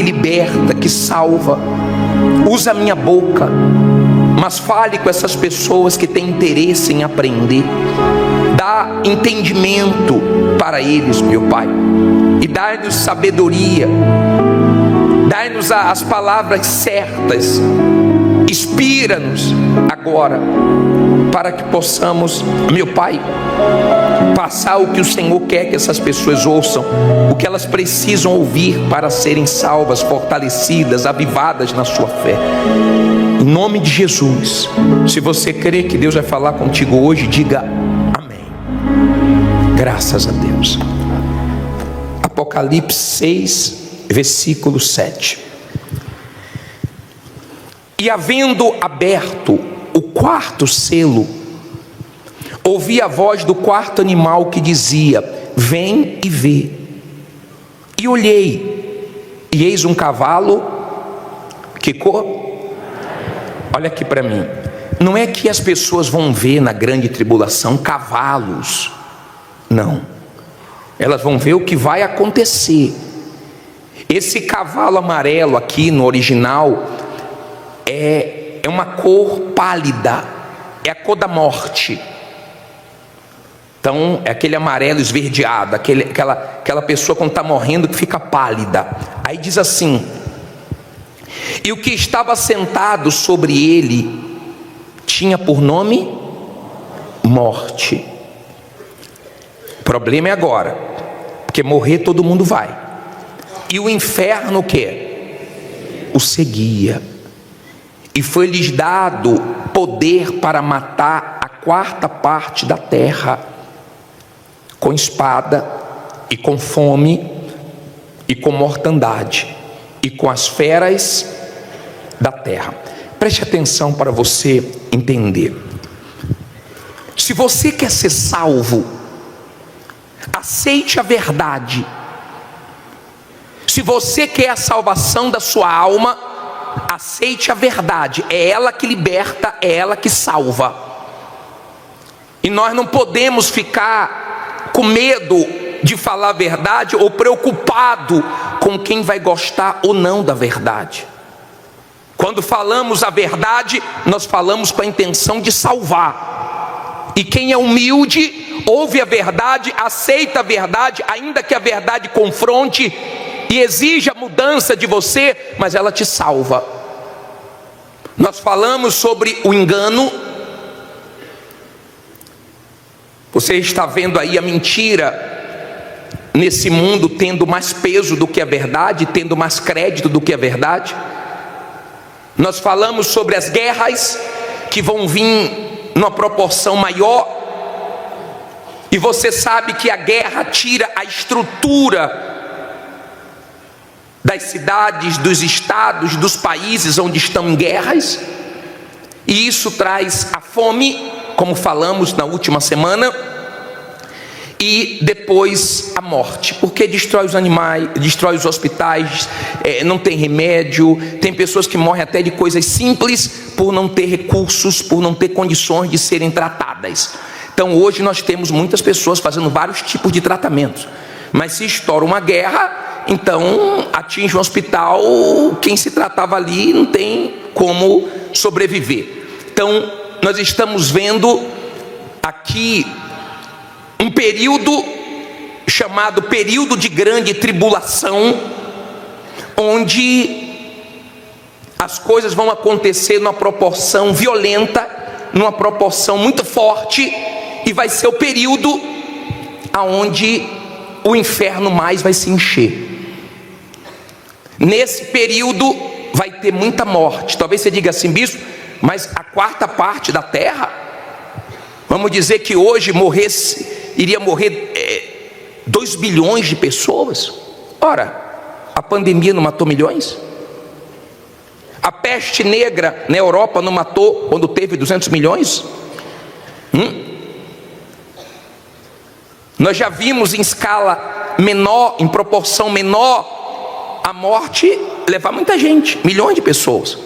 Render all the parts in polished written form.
liberta, que salva. Usa a minha boca, mas fale com essas pessoas que têm interesse em aprender. Dá entendimento para eles, meu Pai, e dá-nos sabedoria, dá-nos as palavras certas. Inspira-nos agora, para que possamos, meu Pai, passar o que o Senhor quer que essas pessoas ouçam, o que elas precisam ouvir para serem salvas, fortalecidas, avivadas na sua fé. Em nome de Jesus. Se você crê que Deus vai falar contigo hoje, diga amém. Graças a Deus. Apocalipse 6, versículo 7. E havendo aberto o quarto selo, ouvi a voz do quarto animal que dizia: vem e vê. E olhei, e eis um cavalo. Que cor? Olha aqui para mim. Não é que as pessoas vão ver na grande tribulação cavalos. Não. Elas vão ver o que vai acontecer. Esse cavalo amarelo aqui no original é uma cor pálida. É a cor da morte. Então é aquele amarelo esverdeado, aquela pessoa quando está morrendo que fica pálida. Aí diz assim: e o que estava sentado sobre ele tinha por nome morte. O problema é agora, porque morrer todo mundo vai. E o inferno o quê? O seguia. E foi-lhes dado poder para matar a quarta parte da terra, com espada, e com fome, e com mortandade, e com as feras da terra. Preste atenção para você entender. Se você quer ser salvo, aceite a verdade. Se você quer a salvação da sua alma, aceite a verdade. É ela que liberta, é ela que salva. E nós não podemos ficar com medo de falar a verdade, ou preocupado com quem vai gostar ou não da verdade. Quando falamos a verdade, nós falamos com a intenção de salvar. E quem é humilde, ouve a verdade, aceita a verdade, ainda que a verdade confronte e exija mudança de você, mas ela te salva. Nós falamos sobre o engano. Você está vendo aí a mentira nesse mundo tendo mais peso do que a verdade, tendo mais crédito do que a verdade. Nós falamos sobre as guerras que vão vir numa proporção maior. E você sabe que a guerra tira a estrutura das cidades, dos estados, dos países onde estão em guerras. E isso traz a fome, como falamos na última semana, e depois a morte, porque destrói os animais, destrói os hospitais, não tem remédio. Tem pessoas que morrem até de coisas simples por não ter recursos, por não ter condições de serem tratadas. Então hoje nós temos muitas pessoas fazendo vários tipos de tratamentos, mas se estoura uma guerra, então atinge um hospital, quem se tratava ali não tem como sobreviver. Então nós estamos vendo aqui um período chamado período de grande tribulação, onde as coisas vão acontecer numa proporção violenta, numa proporção muito forte, e vai ser o período aonde o inferno mais vai se encher. Nesse período vai ter muita morte. Talvez você diga assim: bispo, mas a quarta parte da terra, vamos dizer que hoje iria morrer 2 bilhões de pessoas. Ora, a pandemia não matou milhões? A peste negra na Europa não matou quando teve 200 milhões? Nós já vimos em escala menor, em proporção menor, a morte levar muita gente, milhões de pessoas.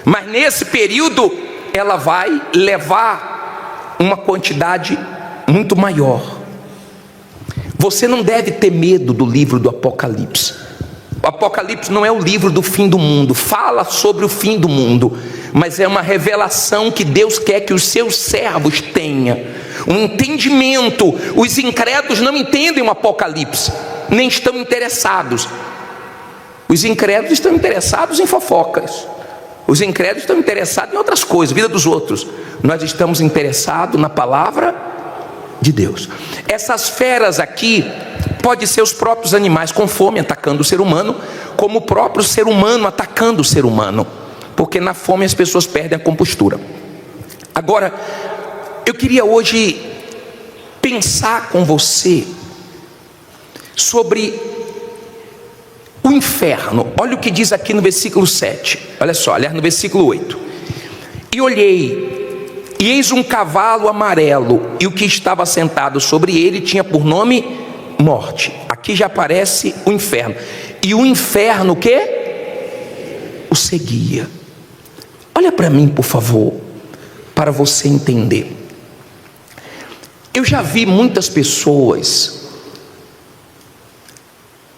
Mas nesse período ela vai levar uma quantidade muito maior. Você não deve ter medo do livro do Apocalipse. O Apocalipse não é o livro do fim do mundo, fala sobre o fim do mundo, mas é uma revelação que Deus quer que os seus servos tenham, um entendimento. Os incrédulos não entendem o Apocalipse, nem estão interessados. Os incrédulos estão interessados em fofocas, os incrédulos estão interessados em outras coisas, vida dos outros. Nós estamos interessados na palavra de Deus. Essas feras aqui pode ser os próprios animais com fome atacando o ser humano, como o próprio ser humano atacando o ser humano, porque na fome as pessoas perdem a compostura. Agora, eu queria hoje pensar com você sobre o inferno. Olha o que diz aqui no versículo 7, olha só, aliás, no versículo 8: e olhei, e eis um cavalo amarelo, e o que estava sentado sobre ele tinha por nome Morte. Aqui já aparece o inferno. E o inferno o quê? O seguia. Olha para mim, por favor, para você entender. Eu já vi muitas pessoas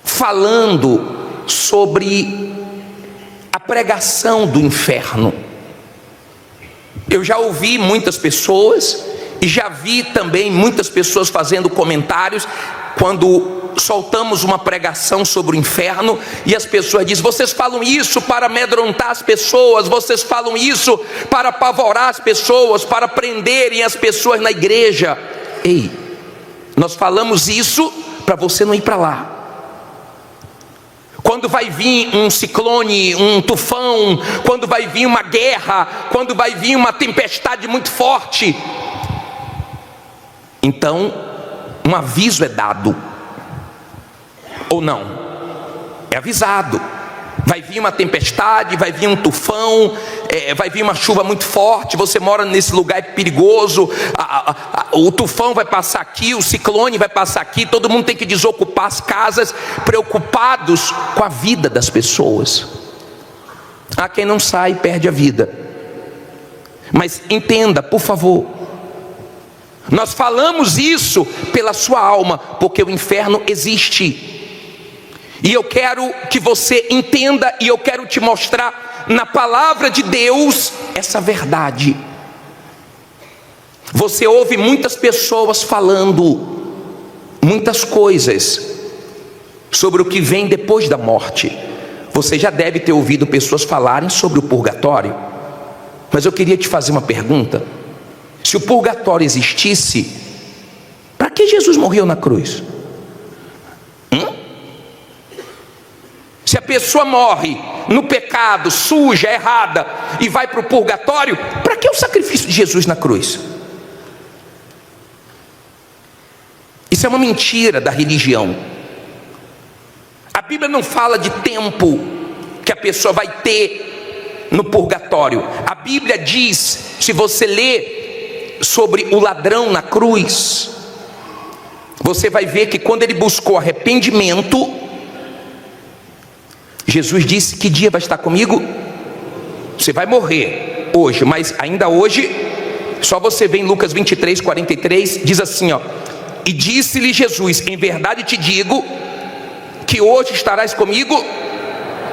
falando sobre a pregação do inferno. Eu já ouvi muitas pessoas e já vi também muitas pessoas fazendo comentários quando soltamos uma pregação sobre o inferno, e as pessoas dizem: vocês falam isso para amedrontar as pessoas, vocês falam isso para apavorar as pessoas, para prenderem as pessoas na igreja. Ei, nós falamos isso para você não ir para lá. Quando vai vir um ciclone, um tufão, quando vai vir uma guerra, quando vai vir uma tempestade muito forte, então um aviso é dado, ou não? É avisado. Vai vir uma tempestade, vai vir um tufão, vai vir uma chuva muito forte. Você mora nesse lugar perigoso, o tufão vai passar aqui, o ciclone vai passar aqui. Todo mundo tem que desocupar as casas, preocupados com a vida das pessoas. Quem não sai perde a vida. Mas entenda, por favor, nós falamos isso pela sua alma, porque o inferno existe. E eu quero que você entenda, e eu quero te mostrar na palavra de Deus essa verdade. Você ouve muitas pessoas falando muitas coisas sobre o que vem depois da morte. Você já deve ter ouvido pessoas falarem sobre o purgatório. Mas eu queria te fazer uma pergunta. Se o purgatório existisse, para que Jesus morreu na cruz? Se a pessoa morre no pecado, suja, errada, e vai para o purgatório, para que o sacrifício de Jesus na cruz? Isso é uma mentira da religião. A Bíblia não fala de tempo que a pessoa vai ter no purgatório. A Bíblia diz, se você ler sobre o ladrão na cruz, você vai ver que quando ele buscou arrependimento, Jesus disse: que dia vai estar comigo? Você vai morrer hoje, mas ainda hoje, só você vê em Lucas 23, 43, diz assim, ó: e disse-lhe Jesus: em verdade te digo, que hoje estarás comigo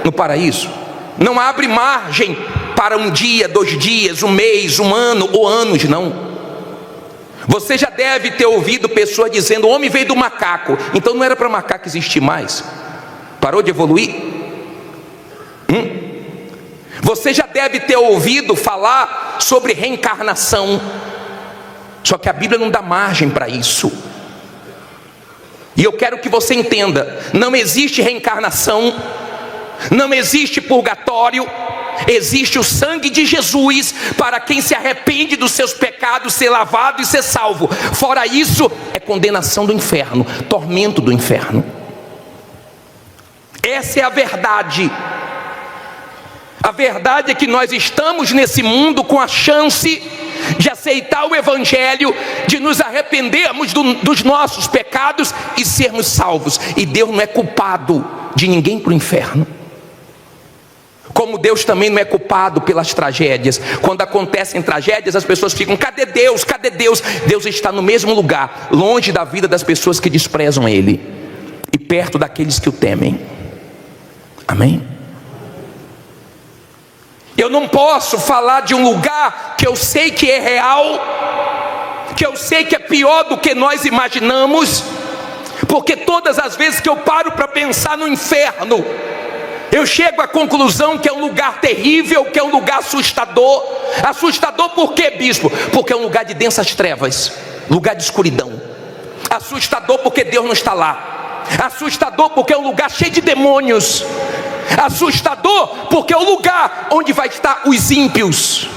no paraíso. Não abre margem para um dia, 2 dias, 1 mês, 1 ano ou anos, não. Você já deve ter ouvido pessoas dizendo: o homem veio do macaco, então não era para macaco existir mais? Parou de evoluir? Você já deve ter ouvido falar sobre reencarnação, só que a Bíblia não dá margem para isso. E eu quero que você entenda: não existe reencarnação, não existe purgatório, existe o sangue de Jesus para quem se arrepende dos seus pecados ser lavado e ser salvo. Fora isso, é condenação do inferno, tormento do inferno. Essa é a verdade. A verdade é que nós estamos nesse mundo com a chance de aceitar o Evangelho, de nos arrependermos dos nossos pecados e sermos salvos. E Deus não é culpado de ninguém para o inferno. Como Deus também não é culpado pelas tragédias. Quando acontecem tragédias, as pessoas ficam: cadê Deus? Cadê Deus? Deus está no mesmo lugar, longe da vida das pessoas que desprezam Ele e perto daqueles que o temem. Amém? Eu não posso falar de um lugar que eu sei que é real, que eu sei que é pior do que nós imaginamos, porque todas as vezes que eu paro para pensar no inferno, eu chego à conclusão que é um lugar terrível, que é um lugar assustador. Assustador por quê, bispo? Porque é um lugar de densas trevas, lugar de escuridão. Assustador porque Deus não está lá. Assustador porque é um lugar cheio de demônios. Assustador porque é o lugar onde vai estar os ímpios,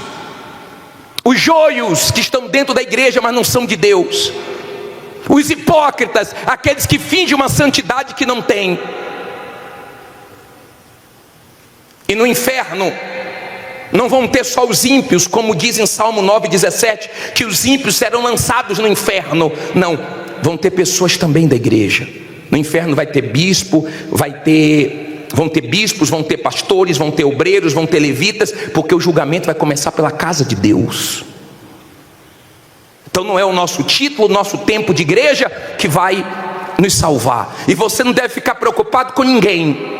os joios que estão dentro da igreja, mas não são de Deus, os hipócritas, aqueles que fingem uma santidade que não tem. E no inferno não vão ter só os ímpios, como diz em Salmo 9,17, que os ímpios serão lançados no inferno. Não, vão ter pessoas também da igreja. No inferno vai ter bispo, vão ter bispos, vão ter pastores, vão ter obreiros, vão ter levitas, porque o julgamento vai começar pela casa de Deus. Então não é o nosso título, o nosso tempo de igreja que vai nos salvar. E você não deve ficar preocupado com ninguém.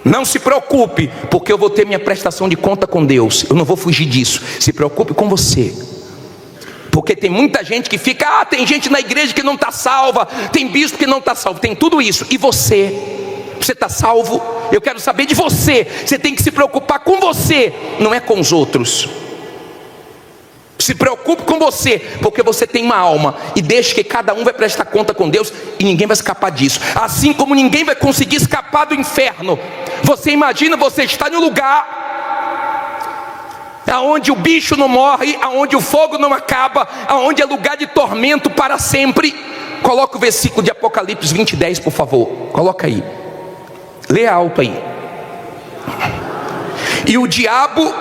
Não se preocupe, porque eu vou ter minha prestação de conta com Deus. Eu não vou fugir disso. Se preocupe com você. Porque tem muita gente que fica, tem gente na igreja que não está salva, tem bispo que não está salvo, tem tudo isso. E você? Você está salvo? Eu quero saber de você. Você tem que se preocupar com você, não é com os outros. Se preocupe com você, porque você tem uma alma, e deixe que cada um vai prestar conta com Deus, e ninguém vai escapar disso. Assim como ninguém vai conseguir escapar do inferno. Você imagina, você está em um lugar aonde o bicho não morre, aonde o fogo não acaba, aonde é lugar de tormento para sempre. Coloca o versículo de Apocalipse 20:10, por favor. Coloca aí. Lê alto aí. E o diabo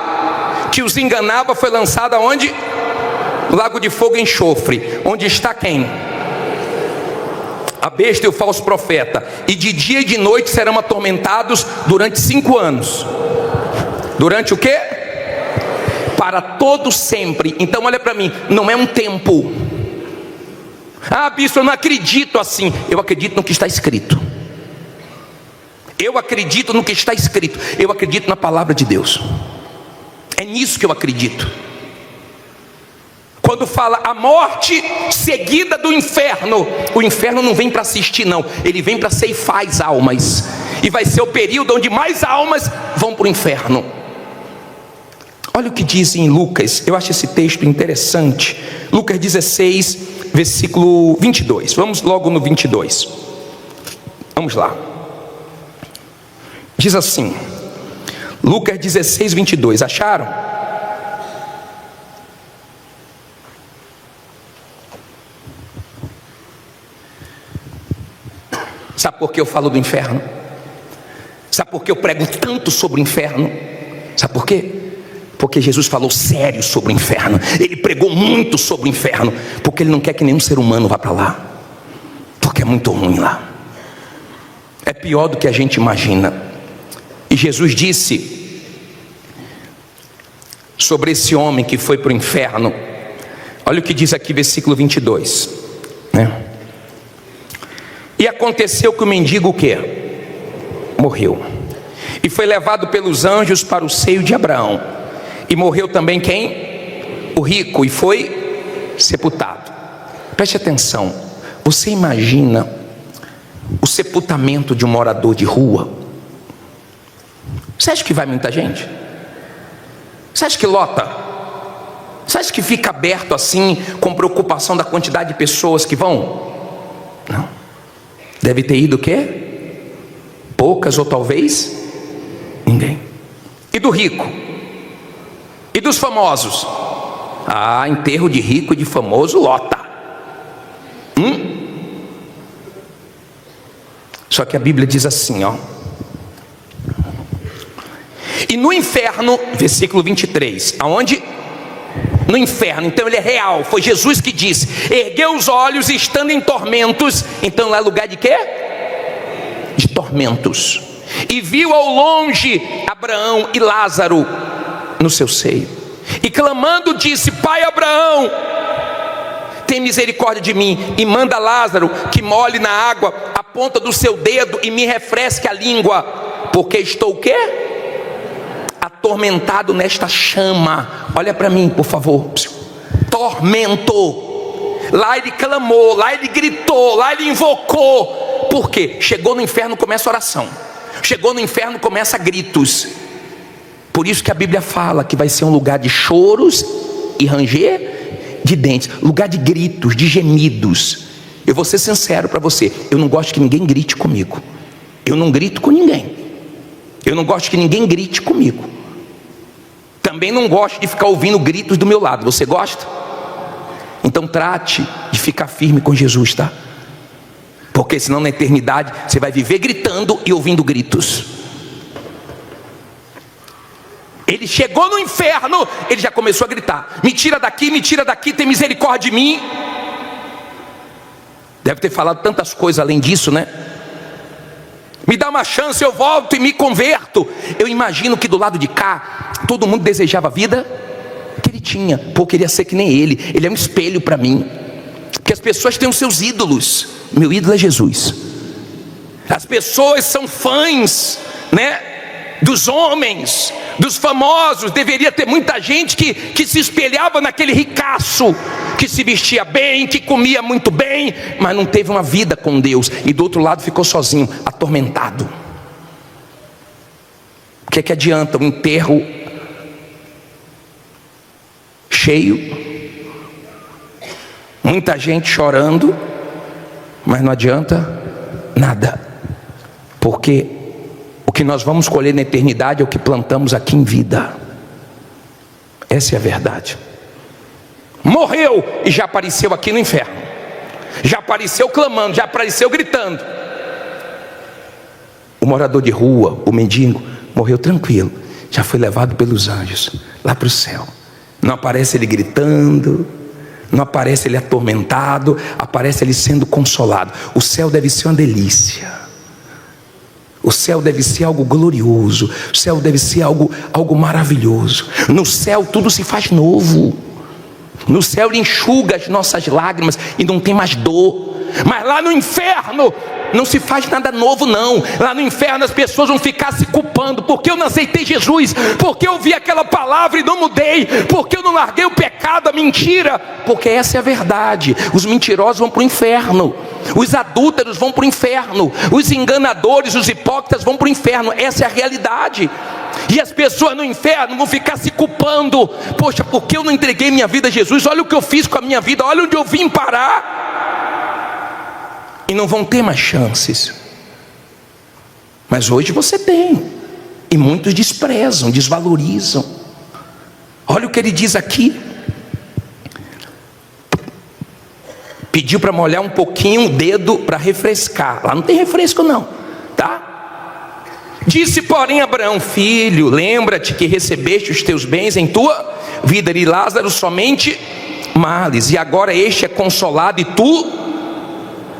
que os enganava foi lançado aonde? Lago de fogo e enxofre. Onde está quem? A besta e o falso profeta. E de dia e de noite serão atormentados durante 5 anos. Durante o quê? Para todo sempre. Então olha para mim, não é um tempo. Ah, bispo, eu não acredito assim. Eu acredito no que está escrito. Eu acredito no que está escrito. Eu acredito na palavra de Deus. É nisso que eu acredito. Quando fala a morte seguida do inferno, o inferno não vem para assistir não, ele vem para ceifar as almas. E vai ser o período onde mais almas vão para o inferno. Olha o que diz em Lucas, eu acho esse texto interessante. Lucas 16, versículo 22. Vamos logo no 22. Vamos lá. Diz assim, Lucas 16, 22, acharam? Sabe por que eu falo do inferno? Sabe por que eu prego tanto sobre o inferno? Sabe por quê? Porque Jesus falou sério sobre o inferno. Ele pregou muito sobre o inferno, porque Ele não quer que nenhum ser humano vá para lá, porque é muito ruim lá. É pior do que a gente imagina. E Jesus disse sobre esse homem que foi para o inferno. Olha o que diz aqui, versículo 22, né? E aconteceu que o mendigo o quê? Morreu. E foi levado pelos anjos para o seio de Abraão. E morreu também quem? O rico, e foi sepultado. Preste atenção. Você imagina o sepultamento de um morador de rua? Você acha que vai muita gente? Você acha que lota? Você acha que fica aberto assim, com preocupação da quantidade de pessoas que vão? Não. Deve ter ido o quê? Poucas ou talvez ninguém. E do rico? E dos famosos? Ah, enterro de rico e de famoso lota. Só que a Bíblia diz assim, ó. E no inferno, versículo 23, aonde? No inferno, então ele é real, foi Jesus que disse, ergueu os olhos estando em tormentos, então lá é lugar de quê? De tormentos. E viu ao longe Abraão e Lázaro no seu seio, e clamando disse, Pai Abraão, tem misericórdia de mim, e manda Lázaro que molhe na água a ponta do seu dedo e me refresque a língua, porque estou o quê? Atormentado nesta chama. Olha para mim, por favor. Tormento. Lá ele clamou, lá ele gritou, lá ele invocou. Por quê? Chegou no inferno, começa oração. Chegou no inferno, começa gritos. Por isso que a Bíblia fala que vai ser um lugar de choros e ranger de dentes, lugar de gritos, de gemidos. Eu vou ser sincero para você, eu não gosto que ninguém grite comigo. Eu não grito com ninguém. Eu não gosto que ninguém grite comigo. Também não gosto de ficar ouvindo gritos do meu lado. Você gosta? Então trate de ficar firme com Jesus, tá? Porque senão na eternidade você vai viver gritando e ouvindo gritos. Ele chegou no inferno, ele já começou a gritar: me tira daqui, tem misericórdia de mim. Deve ter falado tantas coisas além disso, né? Me dá uma chance, eu volto e me converto. Eu imagino que do lado de cá todo mundo desejava a vida que ele tinha, porque queria ser que nem ele. Ele é um espelho para mim. Porque as pessoas têm os seus ídolos. Meu ídolo é Jesus. As pessoas são fãs, né, dos homens, dos famosos. Deveria ter muita gente que se espelhava naquele ricaço, que se vestia bem, que comia muito bem, mas não teve uma vida com Deus. E do outro lado ficou sozinho, atormentado. O que é que adianta um enterro cheio, muita gente chorando, mas não adianta nada, porque o que nós vamos colher na eternidade é o que plantamos aqui em vida. Essa é a verdade. Morreu e já apareceu aqui no inferno, já apareceu clamando, já apareceu gritando. O morador de rua, o mendigo, morreu tranquilo, já foi levado pelos anjos lá para o céu. Não aparece ele gritando, não aparece ele atormentado, aparece ele sendo consolado. O céu deve ser uma delícia. O céu deve ser algo glorioso. O céu deve ser algo maravilhoso. No céu tudo se faz novo. No céu ele enxuga as nossas lágrimas e não tem mais dor. Mas lá no inferno não se faz nada novo não. Lá no inferno as pessoas vão ficar se culpando. Porque eu não aceitei Jesus, porque eu vi aquela palavra e não mudei, porque eu não larguei o pecado, a mentira. Porque essa é a verdade. Os mentirosos vão para o inferno, os adúlteros vão para o inferno, os enganadores, os hipócritas vão para o inferno. Essa é a realidade. E as pessoas no inferno vão ficar se culpando. Poxa, porque eu não entreguei minha vida a Jesus? Olha o que eu fiz com a minha vida, olha onde eu vim parar. E não vão ter mais chances. Mas hoje você tem. E muitos desprezam, desvalorizam. Olha o que ele diz aqui. Pediu para molhar um pouquinho o dedo para refrescar. Lá não tem refresco não, tá? Disse porém Abraão: filho, lembra-te que recebeste os teus bens em tua vida, e Lázaro somente males, e agora este é consolado e tu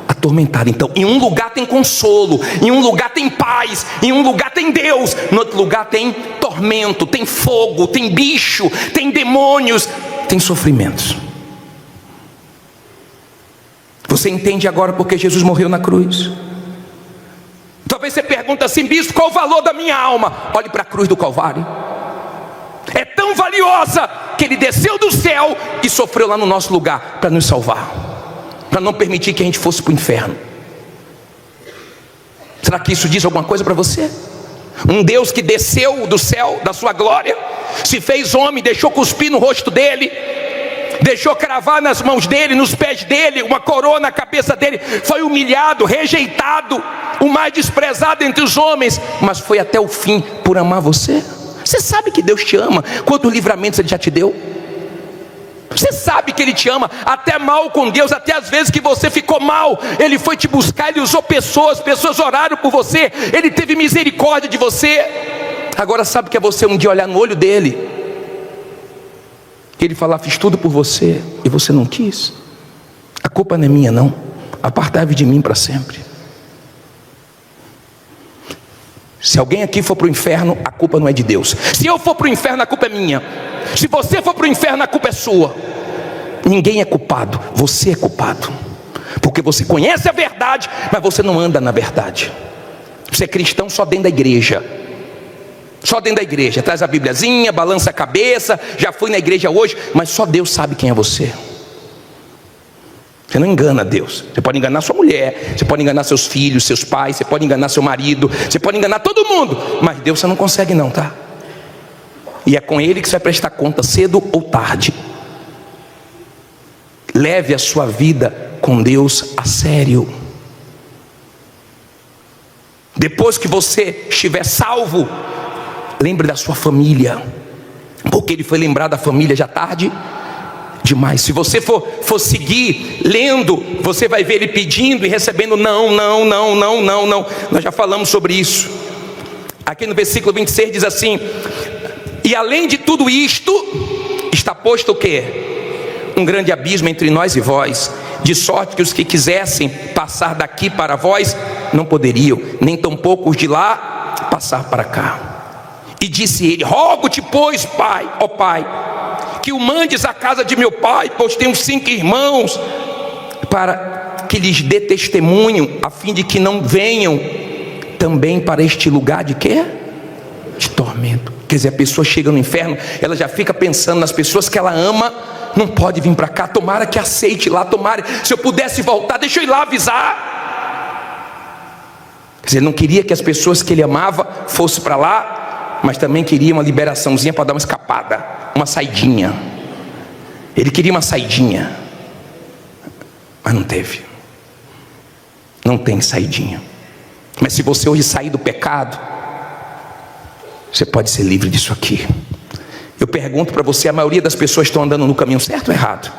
atormentado. Então, em um lugar tem consolo, em um lugar tem paz, em um lugar tem Deus, no outro lugar tem tormento, tem fogo, tem bicho, tem demônios, tem sofrimentos. Você entende agora porque Jesus morreu na cruz? Talvez você pergunte assim: bispo, qual o valor da minha alma? Olhe para a cruz do Calvário. É tão valiosa que ele desceu do céu e sofreu lá no nosso lugar para nos salvar, para não permitir que a gente fosse para o inferno. Será que isso diz alguma coisa para você? Um Deus que desceu do céu, da sua glória, se fez homem, deixou cuspir no rosto dele, deixou cravar nas mãos dele, nos pés dele, uma coroa na cabeça dele, foi humilhado, rejeitado, o mais desprezado entre os homens, mas foi até o fim por amar você. Você sabe que Deus te ama? Quantos livramentos ele já te deu? Você sabe que ele te ama, até mal com Deus, até as vezes que você ficou mal, ele foi te buscar, ele usou pessoas oraram por você, ele teve misericórdia de você. Agora sabe que é você um dia olhar no olho dele, ele falar: fiz tudo por você e você não quis. A culpa não é minha não, apartai-vos de mim para sempre. Se alguém aqui for para o inferno, a culpa não é de Deus. Se eu for para o inferno, a culpa é minha. Se você for para o inferno, a culpa é sua. Ninguém é culpado, você é culpado. Porque você conhece a verdade, mas você não anda na verdade. Você é cristão só dentro da igreja. Só dentro da igreja. Traz a Bibliazinha, balança a cabeça. Já fui na igreja hoje. Mas só Deus sabe quem é você. Você não engana Deus. Você pode enganar sua mulher, você pode enganar seus filhos, seus pais, você pode enganar seu marido, você pode enganar todo mundo. Mas Deus você não consegue não, tá? E é com Ele que você vai prestar conta cedo ou tarde. Leve a sua vida com Deus a sério. Depois que você estiver salvo, lembre da sua família, porque Ele foi lembrar da família já tarde demais. Se você for seguir lendo, você vai ver Ele pedindo e recebendo não. Nós já falamos sobre isso. Aqui no versículo 26 diz assim: e além de tudo isto, está posto o quê? Um grande abismo entre nós e vós, de sorte que os que quisessem passar daqui para vós, não poderiam, nem tampouco os de lá passar para cá. E disse ele: rogo-te, pois, Pai, ó Pai, que o mandes à casa de meu pai, pois tenho 5 irmãos, para que lhes dê testemunho, a fim de que não venham também para este lugar de quê? De tormento. Quer dizer, a pessoa chega no inferno, ela já fica pensando nas pessoas que ela ama. Não pode vir para cá, tomara que aceite lá, tomara, se eu pudesse voltar, deixa eu ir lá avisar. Quer dizer, ele não queria que as pessoas que ele amava fossem para lá, mas também queria uma liberaçãozinha para dar uma escapada, uma saidinha. Ele queria uma saidinha, mas não teve. Não tem saidinha. Mas se você hoje sair do pecado, você pode ser livre disso aqui. Eu pergunto para você: a maioria das pessoas estão andando no caminho certo ou errado?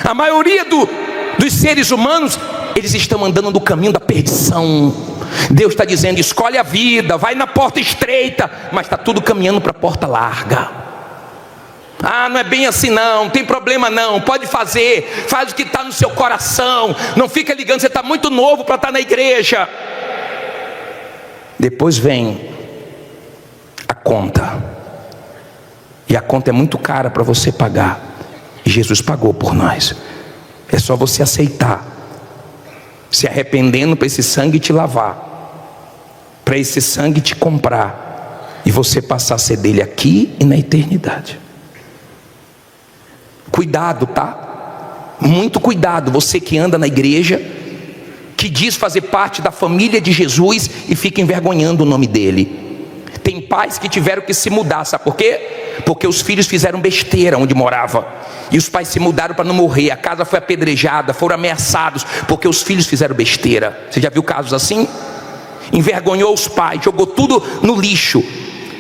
A maioria dos seres humanos, eles estão andando no caminho da perdição. Deus está dizendo: escolhe a vida, vai na porta estreita, mas está tudo caminhando para a porta larga. Ah, não é bem assim não, tem problema não, pode fazer, faz o que está no seu coração, não fica ligando, você está muito novo para estar na igreja. Depois vem a conta, e a conta é muito cara para você pagar, e Jesus pagou por nós. É só você aceitar, se arrependendo para esse sangue te lavar, para esse sangue te comprar, e você passar a ser dele aqui e na eternidade. Cuidado, tá? Muito cuidado, você que anda na igreja, que diz fazer parte da família de Jesus e fica envergonhando o nome dele. Tem pais que tiveram que se mudar, sabe por quê? Porque os filhos fizeram besteira onde morava, e os pais se mudaram para não morrer, a casa foi apedrejada, foram ameaçados, porque os filhos fizeram besteira. Você já viu casos assim? Envergonhou os pais, jogou tudo no lixo,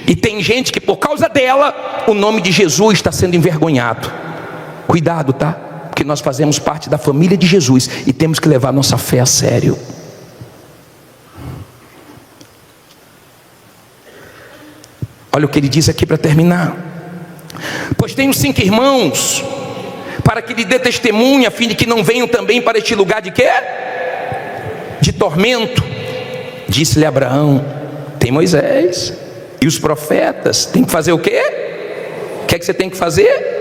e tem gente que por causa dela, o nome de Jesus está sendo envergonhado. Cuidado, tá? Porque nós fazemos parte da família de Jesus, e temos que levar nossa fé a sério. Olha o que ele diz aqui para terminar: pois tenho 5 irmãos, para que lhe dê testemunha, a fim de que não venham também para este lugar de quê? De tormento. Disse-lhe Abraão: tem Moisés e os profetas, tem que fazer o quê? O que é que você tem que fazer?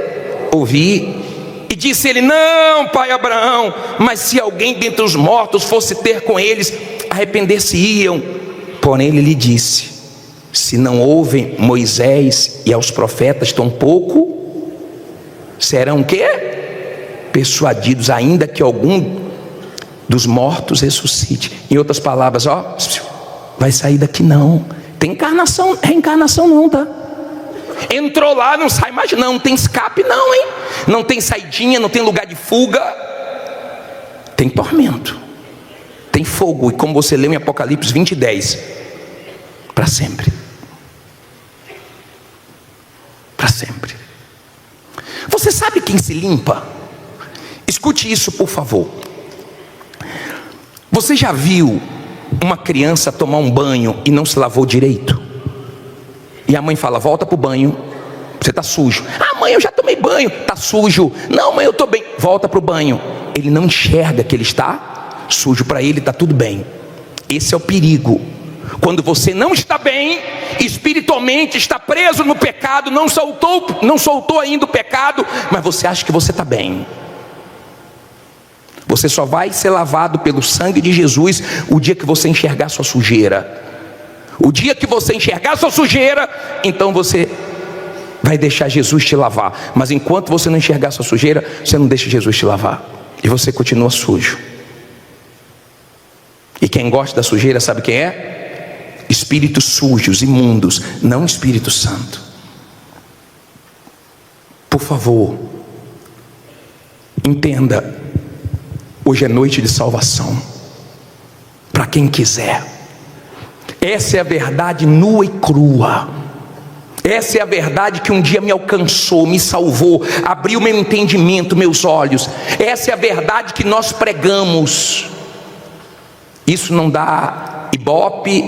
Ouvir. E disse ele: não, pai Abraão, mas se alguém dentre os mortos fosse ter com eles, arrepender-se-iam. Porém ele lhe disse: se não ouvem Moisés e aos profetas, tampouco serão o quê? Persuadidos, ainda que algum dos mortos ressuscite. Em outras palavras, ó, vai sair daqui não. Tem encarnação, reencarnação não, tá? Entrou lá, não sai mais não, tem escape não, hein? Não tem saidinha, não tem lugar de fuga. Tem tormento, tem fogo, e como você leu em Apocalipse 20:10, para sempre. Para sempre. Você sabe quem se limpa? Escute isso, por favor. Você já viu uma criança tomar um banho e não se lavou direito? E a mãe fala: volta para o banho, você está sujo. Ah, mãe, eu já tomei banho, está sujo. Não, mãe, eu estou bem. Volta para o banho. Ele não enxerga que ele está sujo, para ele está tudo bem. Esse é o perigo. Quando você não está bem, espiritualmente está preso no pecado, não soltou ainda o pecado, mas você acha que você está bem. Você só vai ser lavado pelo sangue de Jesus o dia que você enxergar sua sujeira. O dia que você enxergar sua sujeira, então você vai deixar Jesus te lavar. Mas enquanto você não enxergar sua sujeira, você não deixa Jesus te lavar, e você continua sujo. E quem gosta da sujeira sabe quem é? Espíritos sujos, imundos, não Espírito Santo. Por favor, entenda, hoje é noite de salvação para quem quiser. Essa é a verdade nua e crua. Essa é a verdade que um dia me alcançou, me salvou, abriu meu entendimento, meus olhos. Essa é a verdade que nós pregamos. Isso não dá ibope,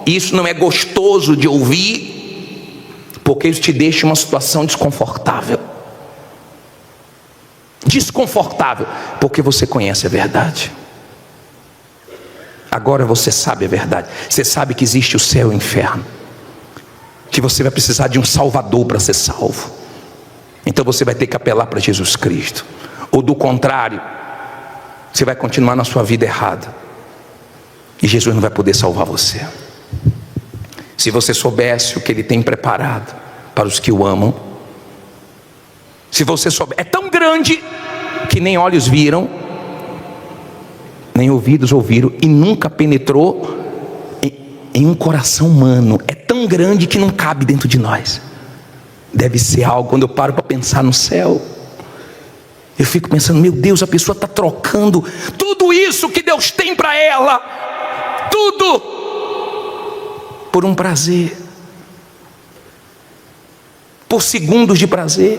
isso não é gostoso de ouvir, porque isso te deixa em uma situação desconfortável. Desconfortável, porque você conhece a verdade. Agora você sabe a verdade. Você sabe que existe o céu e o inferno, que você vai precisar de um salvador para ser salvo. Então você vai ter que apelar para Jesus Cristo. Ou do contrário, você vai continuar na sua vida errada, e Jesus não vai poder salvar você. Se você soubesse o que Ele tem preparado para os que o amam, se você souber, é tão grande que nem olhos viram, nem ouvidos ouviram, e nunca penetrou em um coração humano. É tão grande que não cabe dentro de nós. Deve ser algo, quando eu paro para pensar no céu, eu fico pensando, meu Deus, a pessoa está trocando tudo isso que Deus tem para ela, tudo, por um prazer, por segundos de prazer,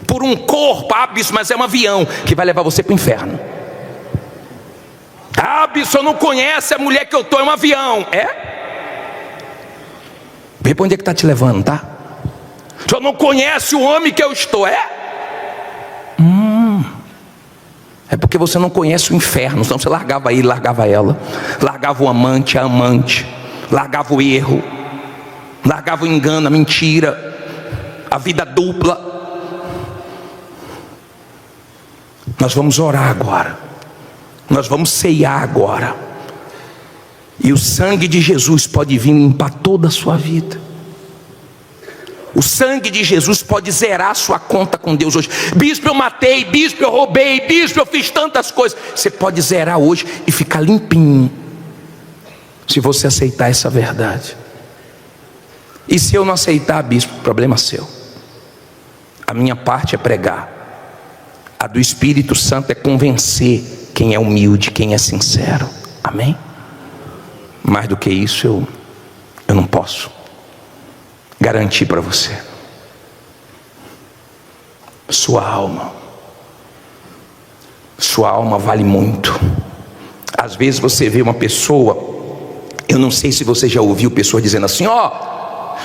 por um corpo. Mas é um avião que vai levar você para o inferno. Você não conhece a mulher que eu estou, é um avião. Vê para onde é que está te levando, tá? Você não conhece o homem que eu estou, é porque você não conhece o inferno. Senão você largava ele, largava ela, largava o amante, a amante, largava o erro, largava o engano, a mentira, a vida dupla. Nós vamos orar agora, nós vamos ceiar agora, e o sangue de Jesus pode vir limpar toda a sua vida. O sangue de Jesus pode zerar a sua conta com Deus hoje. Bispo, eu matei, bispo, eu roubei, bispo, eu fiz tantas coisas. Você pode zerar hoje e ficar limpinho, se você aceitar essa verdade. E se eu não aceitar, bispo, problema seu. A minha parte é pregar, a do Espírito Santo é convencer quem é humilde, quem é sincero. Amém? Mais do que isso eu não posso garantir para você. Sua alma vale muito. Às vezes você vê uma pessoa, eu não sei se você já ouviu pessoas dizendo assim: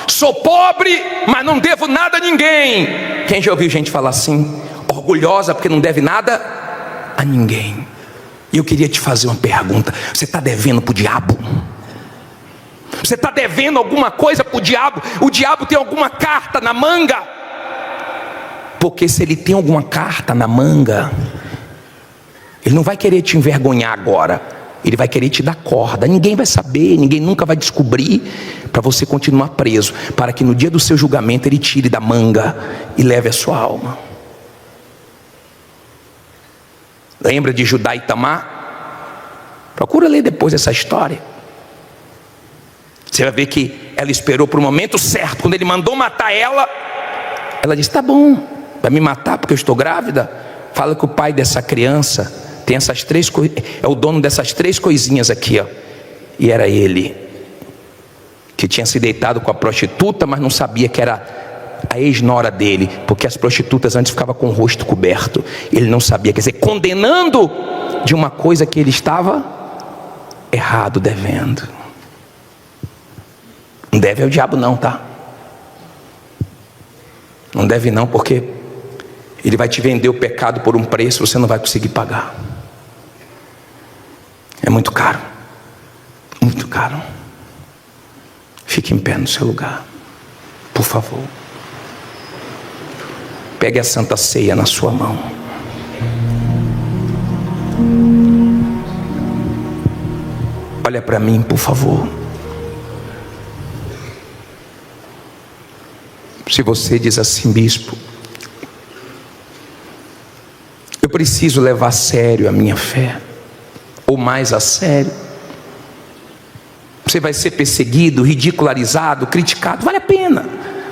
sou pobre, mas não devo nada a ninguém. Quem já ouviu gente falar assim? Orgulhosa porque não deve nada a ninguém. E eu queria te fazer uma pergunta: você está devendo para o diabo? Você está devendo alguma coisa para o diabo? O diabo tem alguma carta na manga? Porque se ele tem alguma carta na manga, ele não vai querer te envergonhar agora, ele vai querer te dar corda. Ninguém vai saber, ninguém nunca vai descobrir, para você continuar preso, para que no dia do seu julgamento ele tire da manga e leve a sua alma. Lembra de Judá e Tamar? Procura ler depois essa história. Você vai ver que ela esperou para o momento certo. Quando ele mandou matar ela, ela disse: tá bom, vai me matar porque eu estou grávida? Fala que o pai dessa criança tem essas 3 coisas, é o dono dessas 3 coisinhas aqui, E era ele que tinha se deitado com a prostituta, mas não sabia que era a ex-nora dele, porque as prostitutas antes ficavam com o rosto coberto. Ele não sabia, quer dizer, condenando de uma coisa que ele estava errado, devendo. Não deve ao diabo não, tá? Não deve não, porque ele vai te vender o pecado por um preço, você não vai conseguir pagar. É muito caro, muito caro. Fique em pé no seu lugar, por favor. Pegue a Santa Ceia na sua mão. Olha para mim, por favor. Se você diz assim: bispo, eu preciso levar a sério a minha fé, ou mais a sério, você vai ser perseguido, ridicularizado, criticado, vale a pena,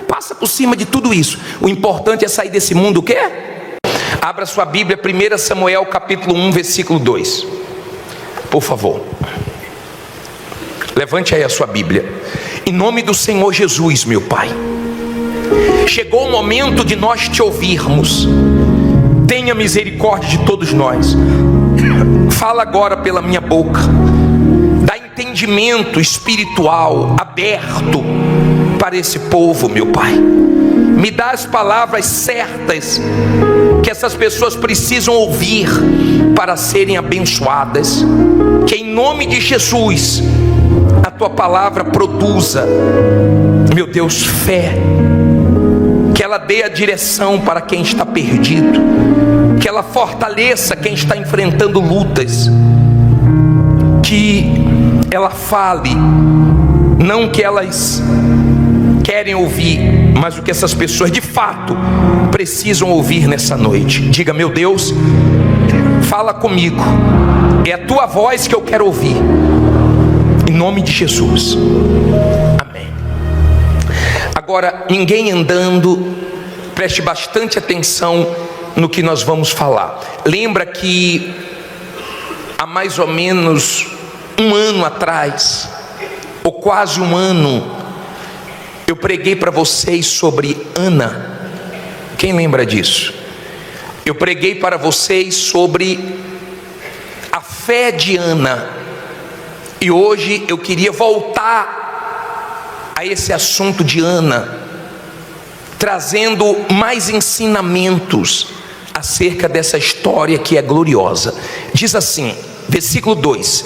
passa por cima de tudo isso. O importante é sair desse mundo, o quê? Abra sua Bíblia, 1 Samuel capítulo 1, versículo 2, por favor. Levante aí a sua Bíblia. Em nome do Senhor Jesus, meu Pai, chegou o momento de nós te ouvirmos. Tenha misericórdia de todos nós. Fala agora pela minha boca. Dá entendimento espiritual aberto para esse povo, meu Pai. Me dá as palavras certas que essas pessoas precisam ouvir para serem abençoadas. Que em nome de Jesus a tua palavra produza, meu Deus, fé. Que ela dê a direção para quem está perdido, que ela fortaleça quem está enfrentando lutas, que ela fale, não o que elas querem ouvir, mas o que essas pessoas de fato precisam ouvir nessa noite. Diga: meu Deus, fala comigo, é a tua voz que eu quero ouvir, em nome de Jesus, amém. Agora, ninguém andando, preste bastante atenção no que nós vamos falar. Lembra que há mais ou menos um ano atrás, ou quase um ano, eu preguei para vocês sobre Ana. Quem lembra disso? Eu preguei para vocês sobre a fé de Ana. E hoje eu queria voltar a esse assunto de Ana, trazendo mais ensinamentos acerca dessa história que é gloriosa. Diz assim, versículo 2: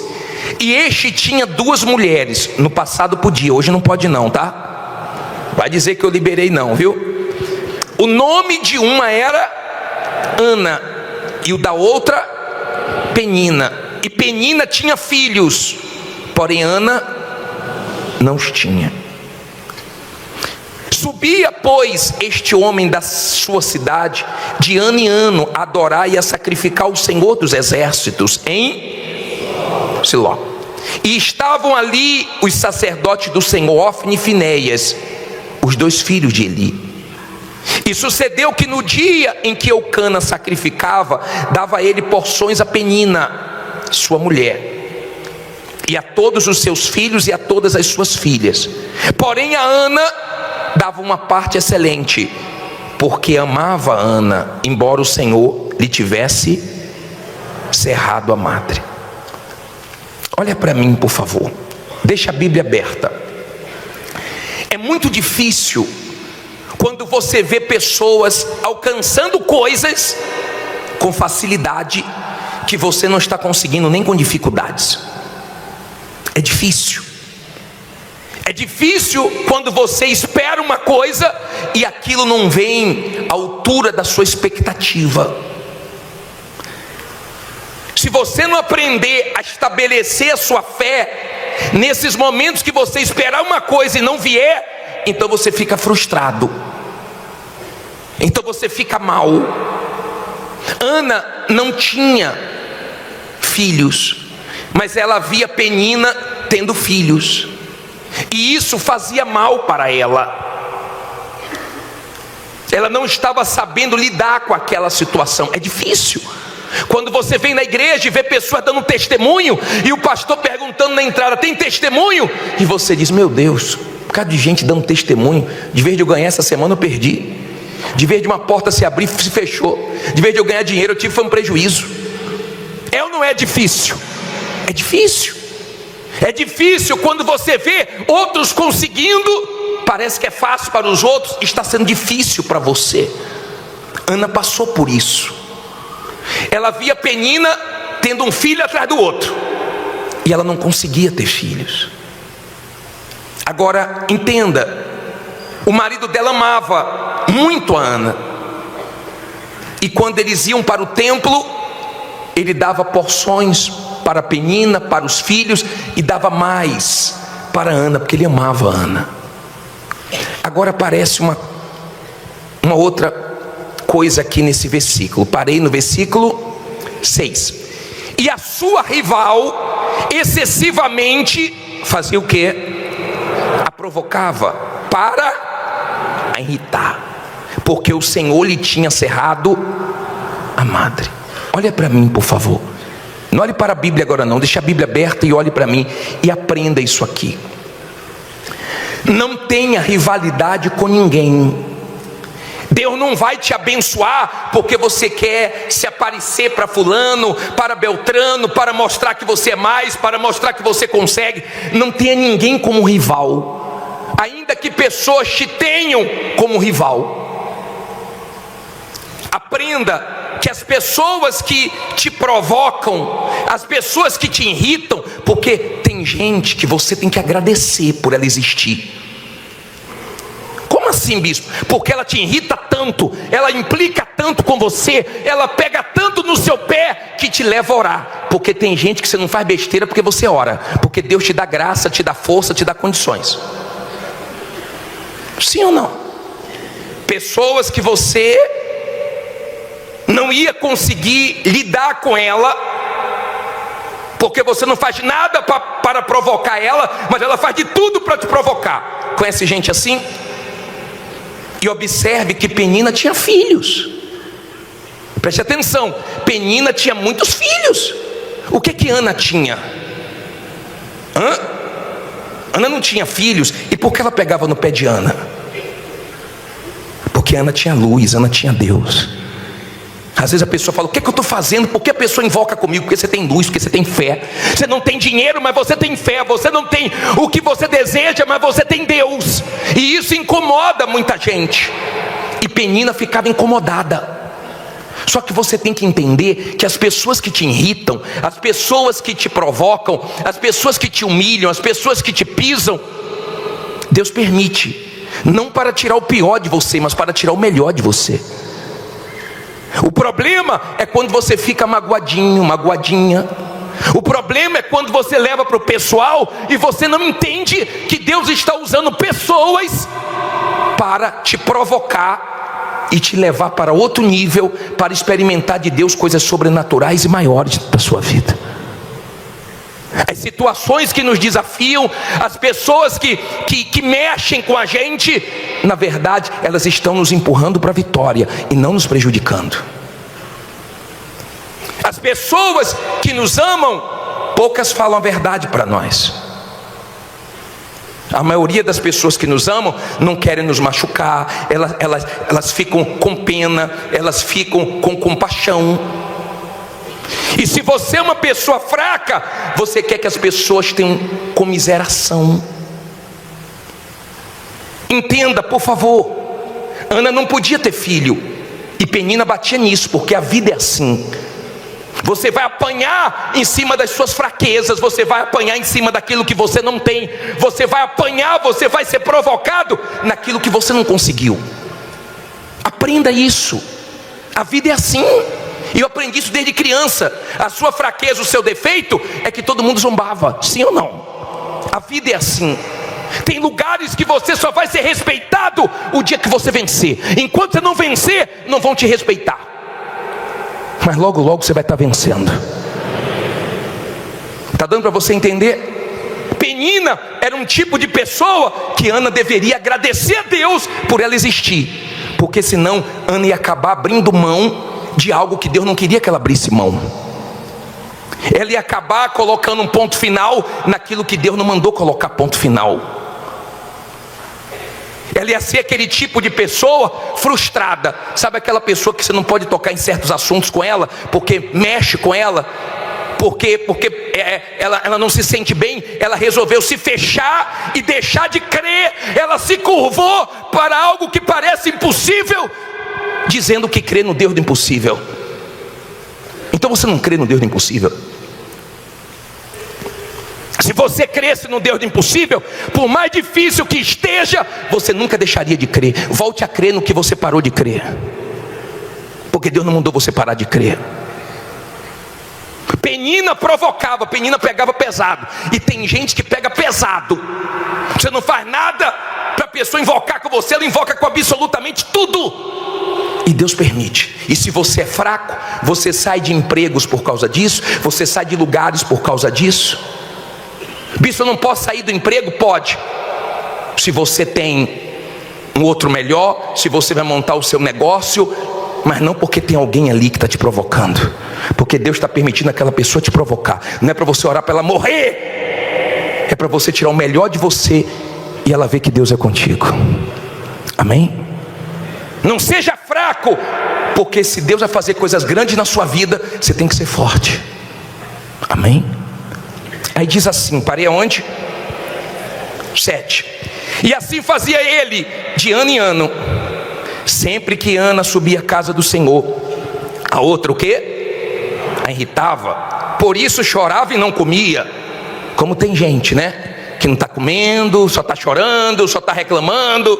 e este tinha 2 mulheres. No passado podia, hoje não pode não, tá? Vai dizer que eu liberei não, viu? O nome de uma era Ana e o da outra Penina. E Penina tinha filhos, porém Ana não os tinha. Subia, pois, este homem da sua cidade de ano em ano a adorar e a sacrificar o Senhor dos exércitos em Siló. E estavam ali os sacerdotes do Senhor, Ofni e Finéias, os 2 filhos de Eli. E sucedeu que no dia em que Eucana sacrificava, dava ele porções a Penina, sua mulher, e a todos os seus filhos e a todas as suas filhas. Porém a Ana dava uma parte excelente, porque amava Ana, embora o Senhor lhe tivesse cerrado a madre. Olha para mim, por favor, deixa a Bíblia aberta. É muito difícil quando você vê pessoas alcançando coisas com facilidade que você não está conseguindo nem com dificuldades. É difícil. É difícil quando você espera uma coisa e aquilo não vem à altura da sua expectativa. Se você não aprender a estabelecer a sua fé nesses momentos que você esperar uma coisa e não vier, então você fica frustrado, então você fica mal. Ana não tinha filhos, mas ela via Penina tendo filhos, e isso fazia mal para ela. Ela não estava sabendo lidar com aquela situação. É difícil quando você vem na igreja e vê pessoas dando testemunho, e o pastor perguntando na entrada: tem testemunho? E você diz: meu Deus, por causa de gente dando testemunho, de vez de eu ganhar essa semana eu perdi, de vez de uma porta se abrir, se fechou, de vez de eu ganhar dinheiro eu tive foi um prejuízo. É ou não é difícil? É difícil. É difícil quando você vê outros conseguindo, parece que é fácil para os outros, está sendo difícil para você. Ana passou por isso. Ela via Penina tendo um filho atrás do outro, e ela não conseguia ter filhos. Agora entenda, o marido dela amava muito a Ana, e quando eles iam para o templo, ele dava porções para Penina, para os filhos, e dava mais para Ana, porque ele amava Ana. Agora aparece uma outra coisa aqui nesse versículo. Parei no versículo 6. E a sua rival excessivamente fazia o quê? A provocava para a irritar, porque o Senhor lhe tinha cerrado a madre. Olha para mim, por favor. Não olhe para a Bíblia agora não, deixe a Bíblia aberta e olhe para mim e aprenda isso aqui. Não tenha rivalidade com ninguém. Deus não vai te abençoar porque você quer se aparecer para fulano, para Beltrano, para mostrar que você é mais, para mostrar que você consegue. Não tenha ninguém como rival, ainda que pessoas te tenham como rival. Aprenda que as pessoas que te provocam, as pessoas que te irritam, porque tem gente que você tem que agradecer por ela existir. Como assim, bispo? Porque ela te irrita tanto, ela implica tanto com você, ela pega tanto no seu pé que te leva a orar. Porque tem gente que você não faz besteira porque você ora, porque Deus te dá graça, te dá força, te dá condições. Sim ou não? Pessoas que você não ia conseguir lidar com ela, porque você não faz nada para provocar ela, mas ela faz de tudo para te provocar. Conhece gente assim? E observe que Penina tinha filhos. Preste atenção, Penina tinha muitos filhos. O que Ana tinha? Ana não tinha filhos. E por que ela pegava no pé de Ana? Porque Ana tinha luz, Ana tinha Deus. Às vezes a pessoa fala: o que eu estou fazendo? Por que a pessoa invoca comigo? Porque você tem luz, porque você tem fé. Você não tem dinheiro, mas você tem fé. Você não tem o que você deseja, mas você tem Deus. E isso incomoda muita gente. E Penina ficava incomodada. Só que você tem que entender que as pessoas que te irritam, as pessoas que te provocam, as pessoas que te humilham, as pessoas que te pisam, Deus permite, não para tirar o pior de você, mas para tirar o melhor de você. O problema é quando você fica magoadinho, magoadinha. O problema é quando você leva para o pessoal e você não entende que Deus está usando pessoas para te provocar e te levar para outro nível, para experimentar de Deus coisas sobrenaturais e maiores da sua vida. As situações que nos desafiam, as pessoas que mexem com a gente, na verdade, elas estão nos empurrando para a vitória e não nos prejudicando. As pessoas que nos amam, poucas falam a verdade para nós. A maioria das pessoas que nos amam não querem nos machucar, elas ficam com pena, elas ficam com compaixão. E se você é uma pessoa fraca, você quer que as pessoas tenham comiseração. Entenda, por favor, Ana não podia ter filho, e Penina batia nisso, porque a vida é assim. Você vai apanhar em cima das suas fraquezas, você vai apanhar em cima daquilo que você não tem, você vai apanhar, você vai ser provocado naquilo que você não conseguiu. Aprenda isso, a vida é assim. E eu aprendi isso desde criança. A sua fraqueza, o seu defeito é que todo mundo zombava, sim ou não? A vida é assim. Tem lugares que você só vai ser respeitado o dia que você vencer. Enquanto você não vencer, não vão te respeitar. Mas logo logo você vai estar vencendo. Está dando para você entender? Penina era um tipo de pessoa que Ana deveria agradecer a Deus por ela existir, porque senão Ana ia acabar abrindo mão de algo que Deus não queria que ela abrisse mão. Ela ia acabar colocando um ponto final naquilo que Deus não mandou colocar ponto final. Ela ia ser aquele tipo de pessoa frustrada. Sabe aquela pessoa que você não pode tocar em certos assuntos com ela, porque mexe com ela, porque ela não se sente bem. Ela resolveu se fechar e deixar de crer. Ela se curvou para algo que parece impossível, dizendo que crê no Deus do impossível. Então você não crê no Deus do impossível? Se você cresce no Deus do impossível, por mais difícil que esteja, você nunca deixaria de crer. Volte a crer no que você parou de crer, porque Deus não mandou você parar de crer. Penina provocava, Penina pegava pesado. E tem gente que pega pesado. Você não faz nada para a pessoa invocar com você, ela invoca com absolutamente tudo. E Deus permite. E se você é fraco, você sai de empregos por causa disso, você sai de lugares por causa disso. Bispo, eu não posso sair do emprego? Pode. Se você tem um outro melhor, se você vai montar o seu negócio, mas não porque tem alguém ali que está te provocando, porque Deus está permitindo aquela pessoa te provocar. Não é para você orar para ela morrer, é para você tirar o melhor de você e ela ver que Deus é contigo. Amém? Não seja fraco, porque se Deus vai fazer coisas grandes na sua vida, você tem que ser forte. Amém? Aí diz assim, parei aonde? 7. E assim fazia ele de ano em ano. Sempre que Ana subia à casa do Senhor, a outra o quê? A irritava. Por isso chorava e não comia. Como tem gente, né? Que não está comendo, só está chorando, só está reclamando.